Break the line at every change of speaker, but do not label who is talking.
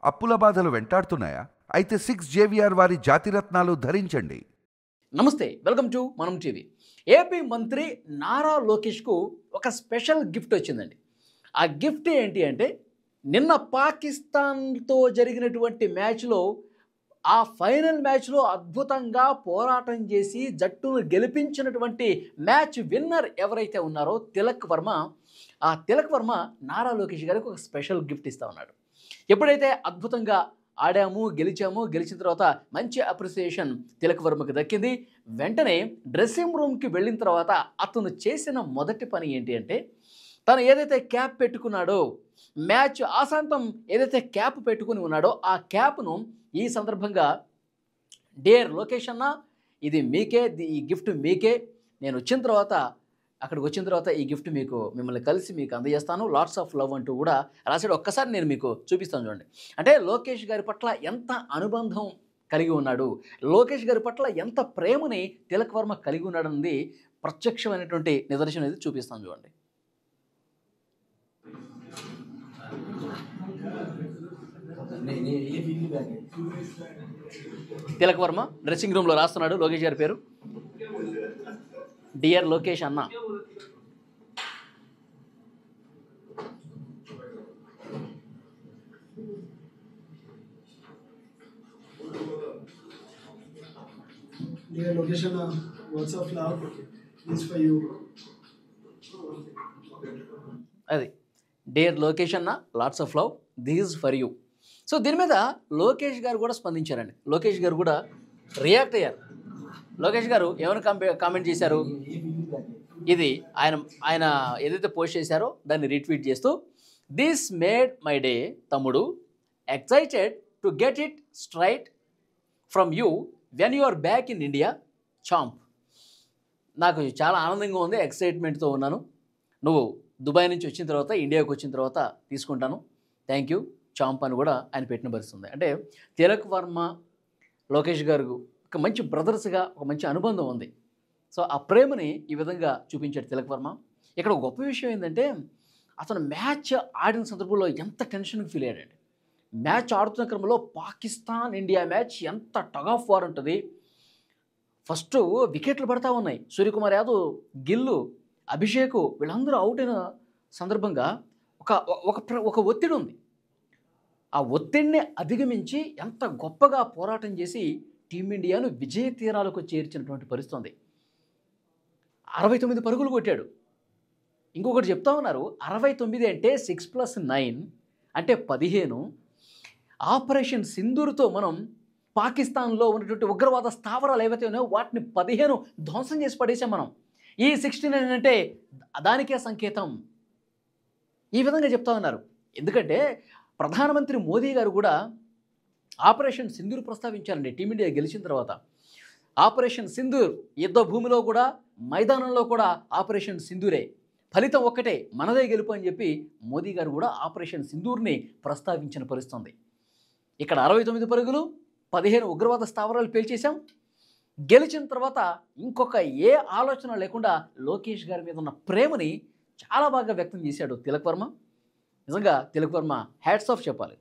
అప్పుల బాధలు వెంటాడుతున్నాయా? అయితే 6 జేవిఆర్ వారి జాతిరత్నాలు ధరించండి.
నమస్తే, వెల్కమ్ టు మనం టీవీ. ఏపీ మంత్రి నారా లోకేష్కు ఒక స్పెషల్ గిఫ్ట్ వచ్చిందండి. ఆ గిఫ్ట్ ఏంటి అంటే, నిన్న పాకిస్తాన్తో జరిగినటువంటి మ్యాచ్లో, ఆ ఫైనల్ మ్యాచ్లో అద్భుతంగా పోరాటం చేసి జట్టును గెలిపించినటువంటి మ్యాచ్ విన్నర్ ఎవరైతే ఉన్నారో తిలక్ వర్మ, ఆ తిలక్ వర్మ నారా లోకేష్ గారికి ఒక స్పెషల్ గిఫ్ట్ ఇస్తా ఉన్నాడు. ఎప్పుడైతే అద్భుతంగా ఆడాము, గెలిచిన తర్వాత మంచి అప్రిసియేషన్ తిలక్ వర్మకి దక్కింది. వెంటనే డ్రెస్సింగ్ రూమ్కి వెళ్ళిన తర్వాత అతను చేసిన మొదటి పని ఏంటి అంటే, తను ఏదైతే క్యాప్ పెట్టుకున్నాడో, మ్యాచ్ ఆసాంతం ఏదైతే క్యాప్ పెట్టుకుని ఉన్నాడో ఆ క్యాప్ను ఈ సందర్భంగా, డియర్ లోకేష్ అన్న, ఇది మీకే, ఈ గిఫ్ట్ మీకే, నేను అక్కడికి వచ్చిన తర్వాత ఈ గిఫ్ట్ మిమ్మల్ని కలిసి మీకు అందజేస్తాను, లాట్స్ ఆఫ్ లవ్ అంటూ కూడా రాశాడు. ఒక్కసారి నేను మీకు చూపిస్తాను చూడండి. అంటే లోకేష్ గారి పట్ల ఎంత అనుబంధం కలిగి ఉన్నాడు, లోకేష్ గారి పట్ల ఎంత ప్రేమని తిలక్ వర్మ కలిగి ఉన్నాడన్నది ప్రత్యక్షమైనటువంటి నిదర్శనం అనేది చూపిస్తాను చూడండి. తిలక్ వర్మ డ్రెస్సింగ్ రూమ్లో రాస్తున్నాడు లోకేష్ గారి పేరు, డియర్ లోకేష్ అన్న.
Dear Lokesh Anna, words of love, this for you.
అది డియర్ లోకేష్ అన్న, lots of love, this for you. So దీని మీద లోకేష్ గారు కూడా స్పందించారండి. లోకేష్ గారు కూడా రియాక్ట్ అయ్యారు. లోకేష్ గారు ఏమైనా కామెంట్ చేశారు, ఇది ఆయన ఏదైతే పోస్ట్ చేశారో దాన్ని రీట్వీట్ చేస్తూ, దిస్ మేడ్ మై డే తమ్ముడు, excited to get it straight from you when you are back in India champ. నాకు చాలా ఆనందంగా ఉంది, ఎక్సైట్మెంట్తో ఉన్నాను. నువ్వు దుబాయ్ నుంచి వచ్చిన తర్వాత, ఇండియాకి వచ్చిన తర్వాత తీసుకుంటాను, థ్యాంక్ యూ చాంప్ అని కూడా ఆయన పెట్టిన పరిస్థితుంది. అంటే తిలక్ వర్మ లోకేష్ గారు ఒక మంచి బ్రదర్స్గా ఒక మంచి అనుబంధం ఉంది. సో ఆ ప్రేమని ఈ విధంగా చూపించాడు తిలక్ వర్మ. ఇక్కడ గొప్ప విషయం ఏంటంటే, అతను మ్యాచ్ ఆడిన సందర్భంలో ఎంత టెన్షన్కి ఫీల్ అయ్యాడండి. మ్యాచ్ ఆడుతున్న క్రమంలో పాకిస్తాన్ ఇండియా మ్యాచ్ ఎంత టగ్ ఆఫ్ వార్ ఉంటుంది. ఫస్ట్ వికెట్లు పడతా ఉన్నాయి, సూర్యకుమార్ యాదవ్, గిల్లు, అభిషేక్ వీళ్ళందరూ అవుట్ అయిన సందర్భంగా ఒక ఒత్తిడి ఉంది. ఆ ఒత్తిడిని అధిగమించి ఎంత గొప్పగా పోరాటం చేసి టీమిండియాను విజయ తీరాలకు చేర్చినటువంటి పరిస్థితి ఉంది. 69 పరుగులు కొట్టాడు. ఇంకొకటి చెప్తా ఉన్నారు, 69 అంటే 6+9 అంటే 15. ఆపరేషన్ సింధూర్తో మనం పాకిస్తాన్లో ఉన్నటువంటి ఉగ్రవాద స్థావరాలు ఏవైతే ఉన్నాయో వాటిని 15 ధ్వంసం చేసి పడేసాం మనం. ఈ 69 అంటే దానికే సంకేతం. ఈ విధంగా చెప్తా ఉన్నారు. ఎందుకంటే ప్రధానమంత్రి మోదీ గారు కూడా ఆపరేషన్ సింధూర్ ప్రస్తావించారండి టీమిండియా గెలిచిన తర్వాత. ఆపరేషన్ సింధూర్ యుద్ధ భూమిలో కూడా, మైదానంలో కూడా ఆపరేషన్ సింధూరే, ఫలితం ఒక్కటే, మనదే గెలుపు అని చెప్పి మోదీ గారు కూడా ఆపరేషన్ సింధూర్ని ప్రస్తావించిన పరిస్థితుంది. ఇక్కడ 69 పరుగులు, 15 ఉగ్రవాద స్థావరాలు పేల్చేశాం. గెలిచిన తర్వాత ఇంకొక ఏ ఆలోచన లేకుండా లోకేష్ గారి మీద ఉన్న ప్రేమని చాలా బాగా వ్యక్తం చేశాడు తిలక్ వర్మ. నిజంగా తిలక్ వర్మ హ్యాట్స్ ఆఫ్ చెప్పాలి.